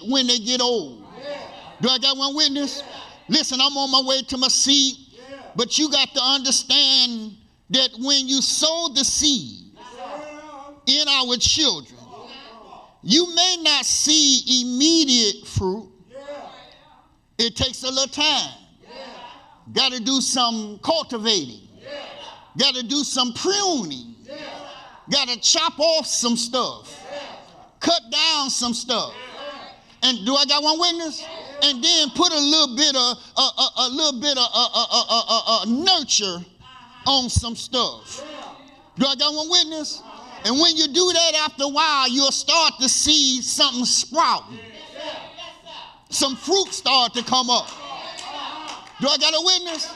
when they get old. Do I got one witness? Listen, I'm on my way to my seat, but you got to understand that when you sow the seed in our children, you may not see immediate fruit. It takes a little time. Got to do some cultivating. Got to do some pruning. Got to chop off some stuff. Cut down some stuff. And do I got one witness? And then put a little bit of nurture on some stuff. Do I got one witness? And when you do that, after a while, you'll start to see something sprouting. Some fruit start to come up. Do I got a witness?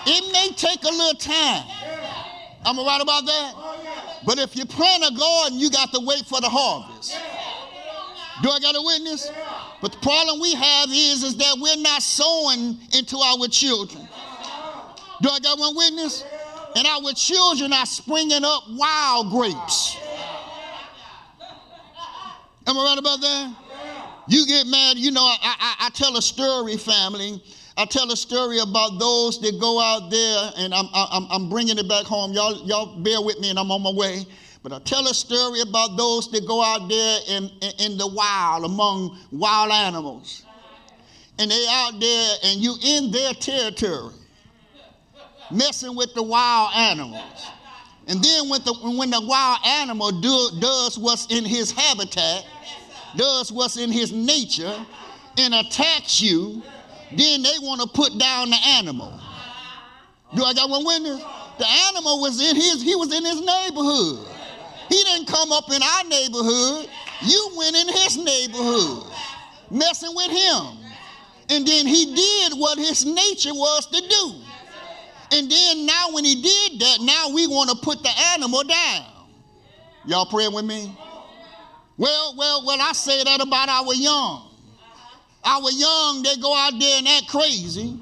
It may take a little time. Am I right about that? But if you plant a garden, you got to wait for the harvest. Do I got a witness? But the problem we have is that we're not sowing into our children. Do I got one witness? And our children are springing up wild grapes. Am I right about that? You get mad. You know, I tell a story, family. I tell a story about those that go out there, and I'm bringing it back home. Y'all bear with me, and I'm on my way. But I tell a story about those that go out there in the wild, among wild animals. And they out there, and you in their territory, messing with the wild animals. And then when the wild animal does what's in his habitat, does what's in his nature, and attacks you, then they want to put down the animal. Do I got one witness? The animal was in his neighborhood. He didn't come up in our neighborhood. You went in his neighborhood, messing with him. And then he did what his nature was to do. And then now when he did that, now we want to put the animal down. Y'all praying with me? Well, I say that about our young. Our young, they go out there and act crazy.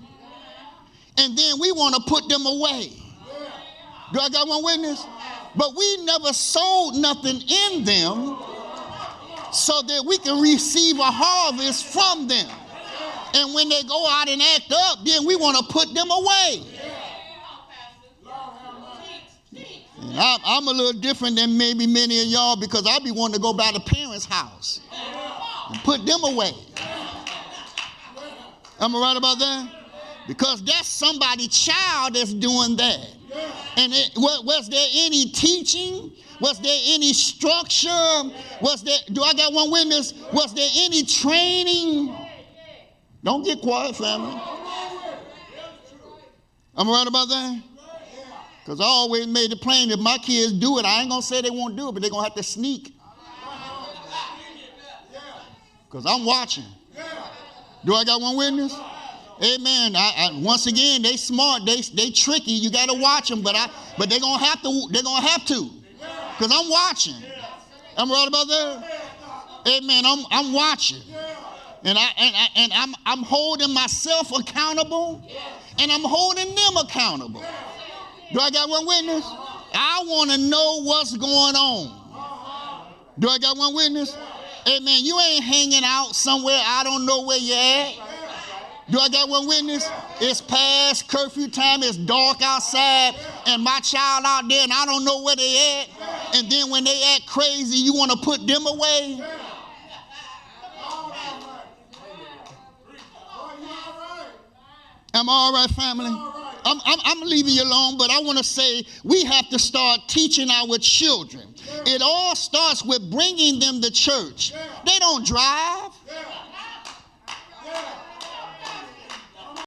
And then we want to put them away. Do I got one witness? But we never sold nothing in them so that we can receive a harvest from them. And when they go out and act up, then we want to put them away. And I'm a little different than maybe many of y'all because I be wanting to go by the parents' house and put them away. Am I right about that? Because that's somebody's child that's doing that. And was there any teaching? Was there any structure? Do I got one witness? Was there any training? Don't get quiet, family. Am I right about that? Because I always made it plain, if my kids do it, I ain't going to say they won't do it, but they're going to have to sneak. Because I'm watching. Do I got one witness? Amen. Once again, they smart, they tricky. You got to watch them, but they're going to have to. They're going to have to. Because I'm watching. I'm right about that? Amen. I'm watching. And I'm holding myself accountable, and I'm holding them accountable. Do I got one witness? I want to know what's going on. Do I got one witness? Amen. You ain't hanging out somewhere I don't know where you're at. Do I got one witness? It's past curfew time. It's dark outside, and my child out there, and I don't know where they at. And then when they act crazy, you want to put them away? Am I all right, family? I'm leaving you alone, but I want to say we have to start teaching our children. It all starts with bringing them to church. They don't drive.